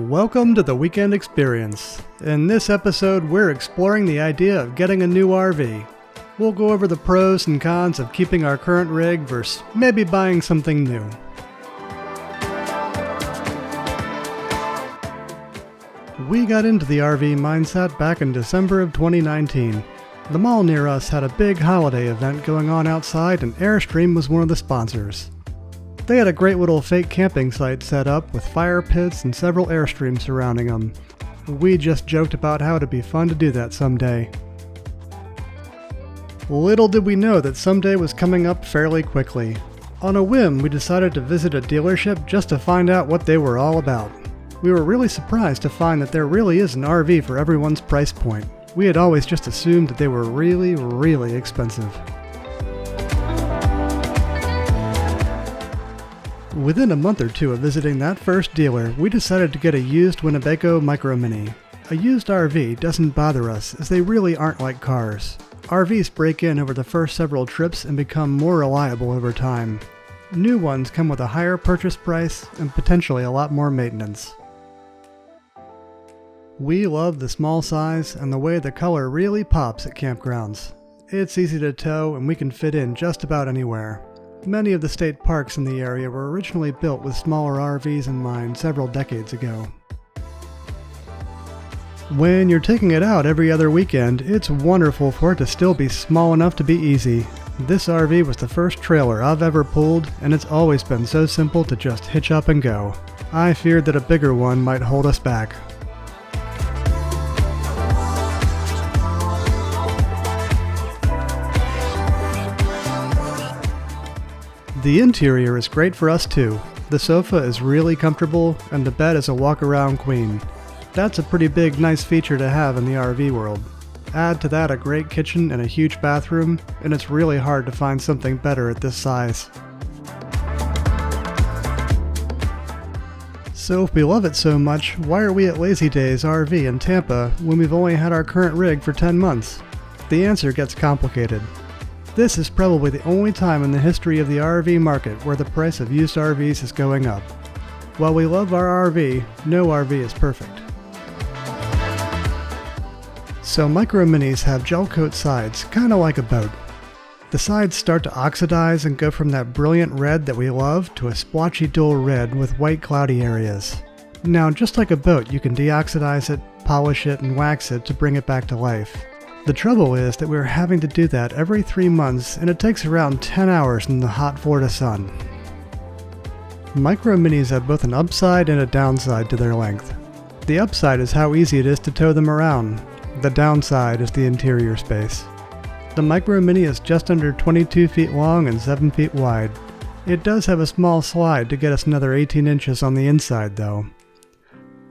Welcome to the Weekend Experience. In this episode, we're exploring the idea of getting a new RV. We'll go over the pros and cons of keeping our current rig versus maybe buying something new. We got into the RV mindset back in December of 2019. The mall near us had a big holiday event going on outside, and Airstream was one of the sponsors. They had a great little fake camping site set up with fire pits and several Airstreams surrounding them. We just joked about how it'd be fun to do that someday. Little did we know that someday was coming up fairly quickly. On a whim, we decided to visit a dealership just to find out what they were all about. We were really surprised to find that there really is an RV for everyone's price point. We had always just assumed that they were really expensive. Within a month or two of visiting that first dealer, we decided to get a used Winnebago Micro Minnie. A used RV doesn't bother us, as they really aren't like cars. RVs break in over the first several trips and become more reliable over time. New ones come with a higher purchase price and potentially a lot more maintenance. We love the small size and the way the color really pops at campgrounds. It's easy to tow and we can fit in just about anywhere. Many of the state parks in the area were originally built with smaller RVs in mind several decades ago. When you're taking it out every other weekend, it's wonderful for it to still be small enough to be easy. This RV was the first trailer I've ever pulled, and it's always been so simple to just hitch up and go. I feared that a bigger one might hold us back. The interior is great for us too. The sofa is really comfortable and the bed is a walk-around queen. That's a pretty big nice feature to have in the RV world. Add to that a great kitchen and a huge bathroom, and it's really hard to find something better at this size. So if we love it so much, why are we at LazyDays RV in Tampa when we've only had our current rig for 10 months? The answer gets complicated. This is probably the only time in the history of the RV market where the price of used RVs is going up. While we love our RV, no RV is perfect. So Micro Minis have gel coat sides, kinda like a boat. The sides start to oxidize and go from that brilliant red that we love to a splotchy dull red with white cloudy areas. Now, just like a boat, you can deoxidize it, polish it, and wax it to bring it back to life. The trouble is that we're having to do that every 3 months, and it takes around 10 hours in the hot Florida sun. Micro Minis have both an upside and a downside to their length. The upside is how easy it is to tow them around. The downside is the interior space. The Micro Mini is just under 22 feet long and 7 feet wide. It does have a small slide to get us another 18 inches on the inside though.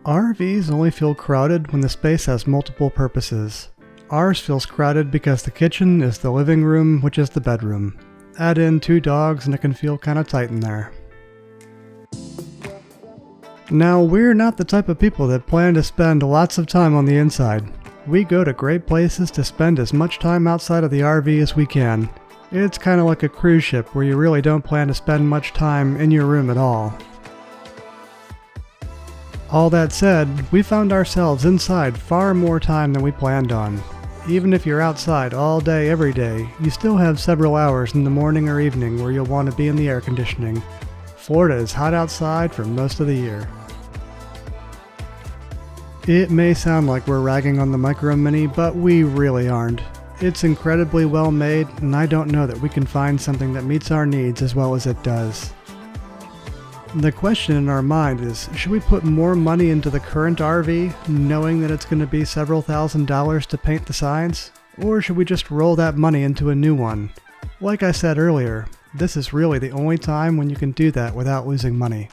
RVs only feel crowded when the space has multiple purposes. Ours feels crowded because the kitchen is the living room, which is the bedroom. Add in 2 dogs and it can feel kinda tight in there. Now, we're not the type of people that plan to spend lots of time on the inside. We go to great places to spend as much time outside of the RV as we can. It's kinda like a cruise ship where you really don't plan to spend much time in your room at all. All that said, we found ourselves inside far more time than we planned on. Even if you're outside all day every day, you still have several hours in the morning or evening where you'll want to be in the air conditioning. Florida is hot outside for most of the year. It may sound like we're ragging on the Micro Mini, but we really aren't. It's incredibly well made, and I don't know that we can find something that meets our needs as well as it does. The question in our mind is, should we put more money into the current RV, knowing that it's going to be several $1,000s to paint the sides? Or should we just roll that money into a new one? Like I said earlier, this is really the only time when you can do that without losing money.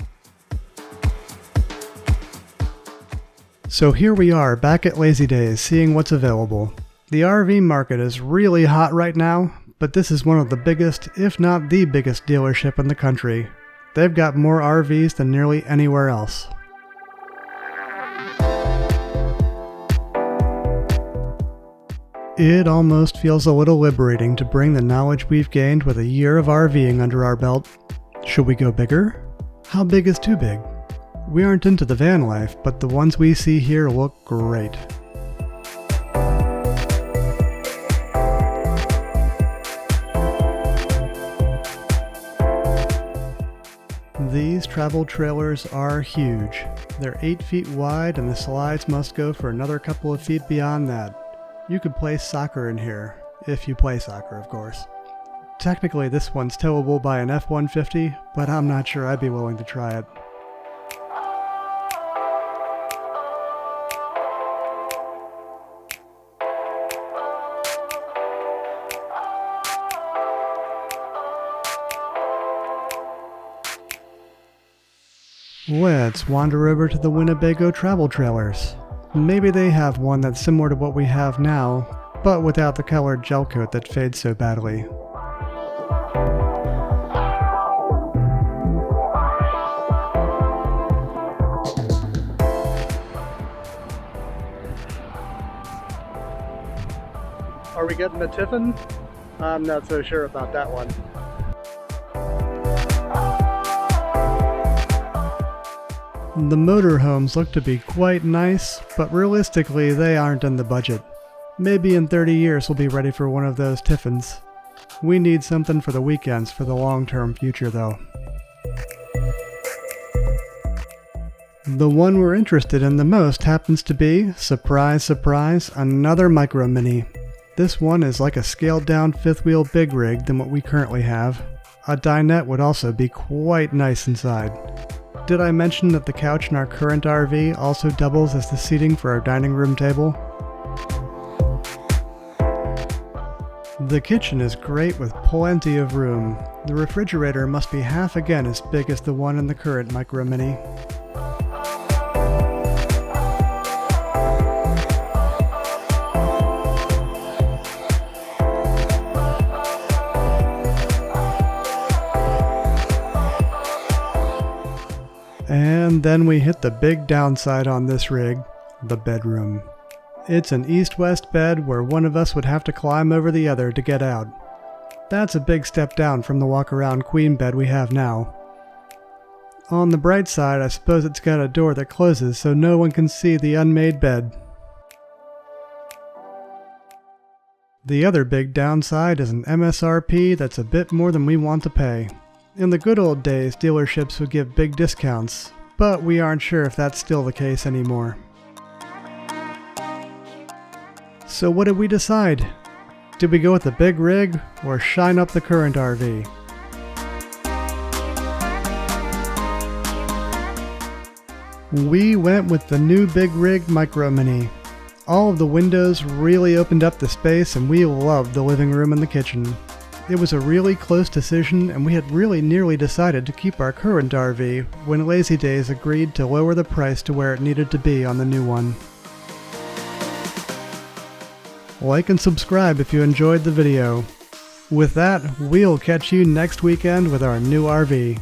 So here we are back at LazyDays seeing what's available. The RV market is really hot right now, but this is one of the biggest, if not the biggest dealership in the country. They've got more RVs than nearly anywhere else. It almost feels a little liberating to bring the knowledge we've gained with a year of RVing under our belt. Should we go bigger? How big is too big? We aren't into the van life, but the ones we see here look great. These travel trailers are huge. They're 8 feet wide and the slides must go for another couple of feet beyond that. You could play soccer in here, if you play soccer of course. Technically this one's towable by an F-150, but I'm not sure I'd be willing to try it. Let's wander over to the Winnebago travel trailers. Maybe they have one that's similar to what we have now, but without the colored gel coat that fades so badly. Are we getting a Tiffin? I'm not so sure about that one. The motorhomes look to be quite nice, but realistically they aren't in the budget. Maybe in 30 years we'll be ready for one of those Tiffins. We need something for the weekends for the long-term future though. The one we're interested in the most happens to be, surprise surprise, another Micro Mini. This one is like a scaled down fifth wheel big rig than what we currently have. A dinette would also be quite nice inside. Did I mention that the couch in our current RV also doubles as the seating for our dining room table? The kitchen is great with plenty of room. The refrigerator must be half again as big as the one in the current Micro Mini. And then we hit the big downside on this rig, the bedroom. It's an east-west bed where one of us would have to climb over the other to get out. That's a big step down from the walk-around queen bed we have now. On the bright side, I suppose it's got a door that closes so no one can see the unmade bed. The other big downside is an MSRP that's a bit more than we want to pay. In the good old days, dealerships would give big discounts, but we aren't sure if that's still the case anymore. So what did we decide? Did we go with the big rig or shine up the current RV? We went with the new big rig Micro Mini. All of the windows really opened up the space and we loved the living room and the kitchen. It was a really close decision and we had really nearly decided to keep our current RV when LazyDays agreed to lower the price to where it needed to be on the new one. Like and subscribe if you enjoyed the video. With that, we'll catch you next weekend with our new RV.